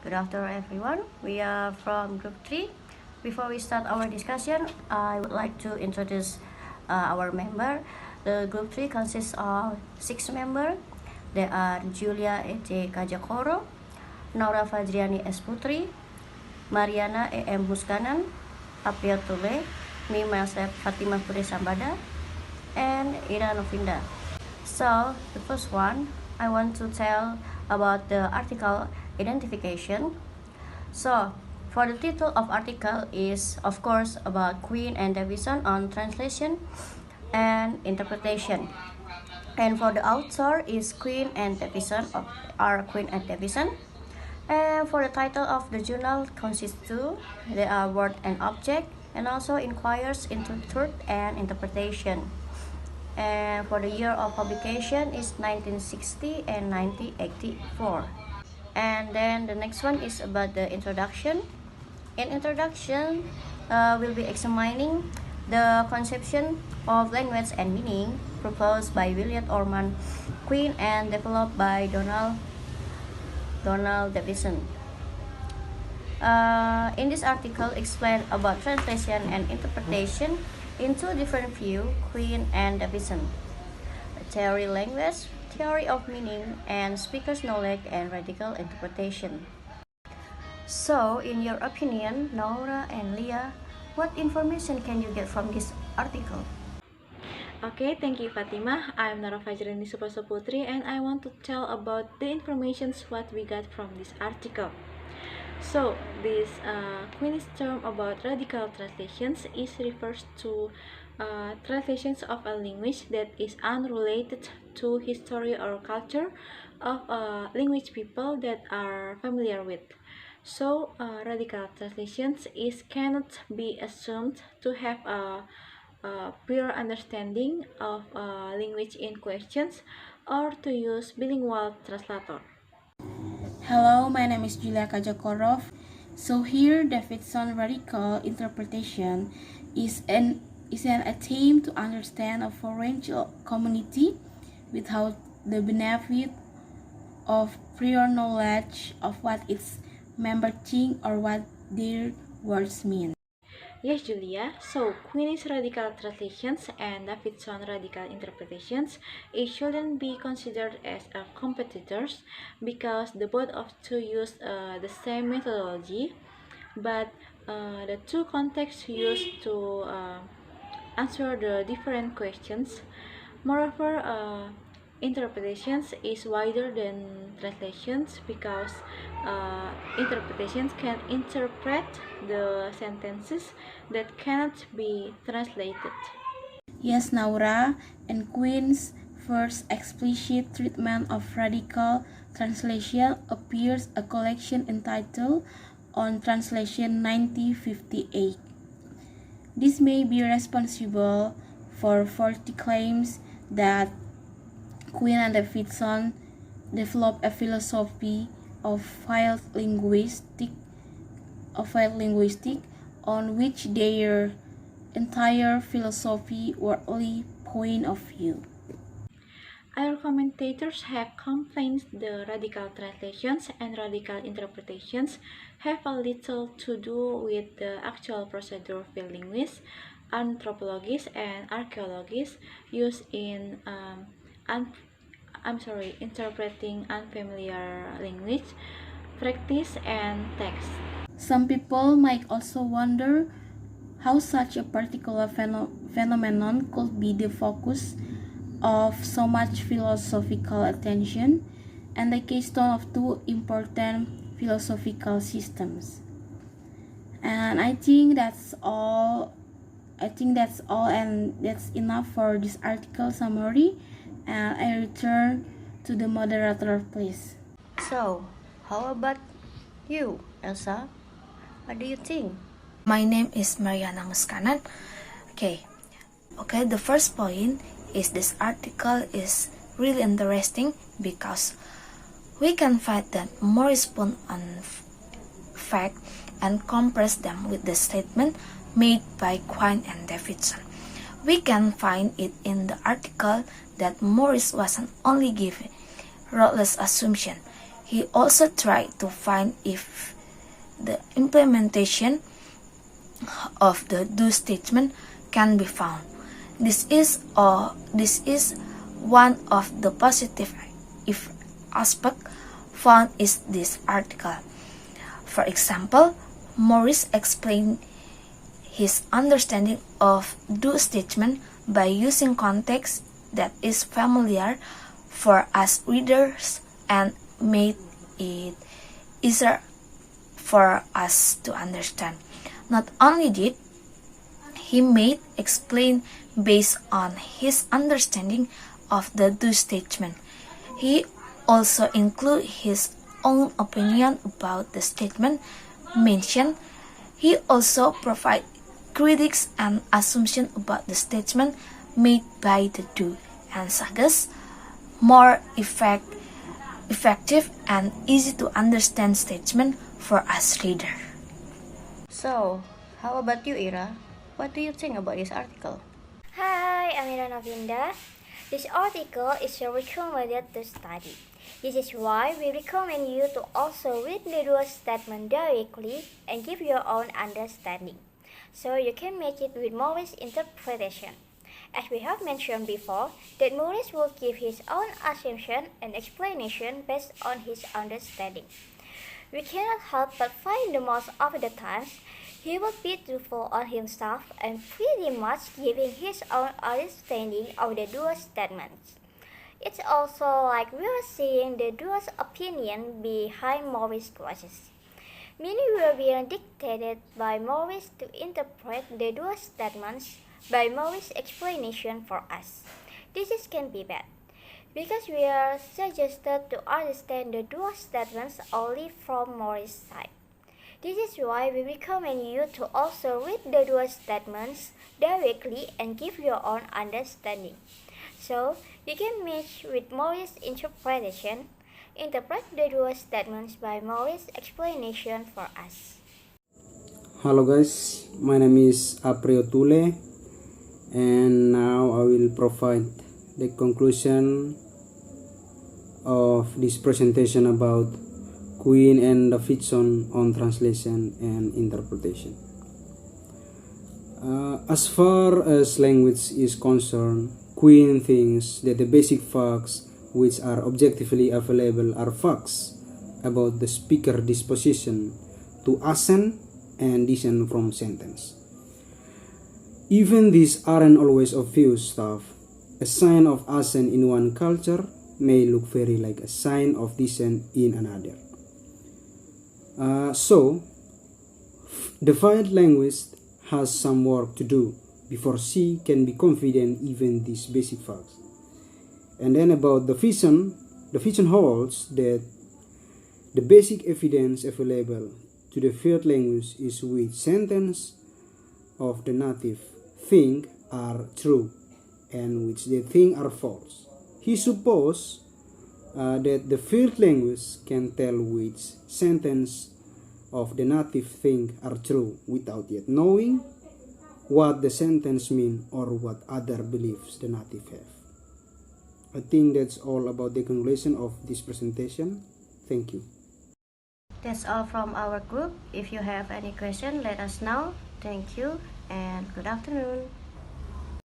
Good afternoon, everyone. We are from Group 3. Before we start our discussion, I would like to introduce our member. The Group 3 consists of 6 members. They are Julia E.T. Kajakoro, Naura Fajriani S. Putri, Mariana E.M. Muskanan, Apia Tule, me myself Fatimah Puri Sambada, and Ira Novinda. So, the first one, I want to tell about the article identification. So, for the title of article is, of course, about Queen and Davison on translation and interpretation. And for the author is Queen and Davison, Queen and Davison. And for the title of the journal consists two. They are word and object, and also inquires into truth and interpretation. And for the year of publication is 1960 and 1984. And then the next one is about the introduction. In introduction, we'll be examining the conception of language and meaning proposed by William Orman Quine and developed by Donald Davison. In this article, explain about translation and interpretation in two different views, Quine and Davison. Theory language, theory of meaning, and speaker's knowledge and radical interpretation. So, in your opinion, Naura and Leah, what information can you get from this article? Okay, thank you Fatima. I'm Naura Fajriani Putri and I want to tell about the informations what we got from this article. So, this Queen's term about radical translations refers to translations of a language that is unrelated to history or culture of a language people that are familiar with. So, radical translations cannot be assumed to have a pure understanding of language in questions or to use bilingual translator. Hello, my name is Julia Kajakorov. So here, Davidson's radical interpretation is an attempt to understand a foreign community without the benefit of prior knowledge of what its members think or what their words mean. Yes, Julia. So, Queen's radical translations and Davidson's radical interpretations shouldn't be considered as competitors because the both of two use the same methodology, but the two contexts used to answer the different questions. Moreover, interpretations is wider than translations because interpretations can interpret the sentences that cannot be translated. Yes, Naura, and Quine's first explicit treatment of radical translation appears a collection entitled On Translation 1958. This may be responsible for 40 claims that Quine and Davidson developed a philosophy of field linguistics on which their entire philosophy worldly point of view. Other commentators have complained the radical translations and radical interpretations have a little to do with the actual procedure of linguists, anthropologists, and archaeologists used in interpreting unfamiliar language, practice, and text. Some people might also wonder how such a particular phenomenon could be the focus of so much philosophical attention and the keystone of two important philosophical systems. And I think that's all, and that's enough for this article summary, and I return to the moderator, please. So, how about you, Elsa? What do you think? My name is Mariana Muskanan. Okay, the first point is this article is really interesting because we can find that more respond on fact and compress them with the statement made by Quine and Davidson. We can find it in the article that Morris wasn't only giving rootless assumption. He also tried to find if the implementation of the do statement can be found. This is one of the positive aspect found in this article. For example, Morris explained his understanding of do statement by using context that is familiar for us readers and made it easier for us to understand. Not only did he made explain based on his understanding of the do statement, he also included his own opinion about the statement mentioned. He also provided critics and assumptions about the statement made by the do and suggests more effective and easy to understand statement for us reader. So, how about you, Ira? What do you think about this article? Hi, I'm Ira Novinda. This article is recommended to study. This is why we recommend you to also read the do statement directly and give your own understanding, so you can match it with Morris' interpretation. As we have mentioned before, that Morris will give his own assumption and explanation based on his understanding. We cannot help but find the most of the times he will be truthful on himself and pretty much giving his own understanding of the doer statements. It's also like we are seeing the doer's opinion behind Morris' choices. Many were being dictated by Morris to interpret the doer statements by Morris' explanation for us. This can be bad, because we are suggested to understand the doer statements only from Morris' side. This is why we recommend you to also read the doer statements directly and give your own understanding, so you can match with Morris' interpretation. Interpret the doer statements by Morris' explanation for us. Hello guys, my name is Aprio Tule, and now I will provide the conclusion of this presentation about Quine and Davidson on translation and interpretation. As far as language is concerned, Quine thinks that the basic facts which are objectively available are facts about the speaker disposition to assent and dissent from sentence. Even these aren't always obvious stuff. A sign of assent in one culture may look very like a sign of dissent in another. So, the fluent linguist has some work to do before she can be confident even these basic facts. And then about the vision holds that the basic evidence available to the fluent linguist is which sentence of the native think are true and which they think are false. He supposes that the fluent linguist can tell which sentence of the native think are true without yet knowing what the sentence mean or what other beliefs the native have. I think that's all about the conclusion of this presentation. Thank you. That's all from our group. If you have any question, let us know. Thank you and good afternoon.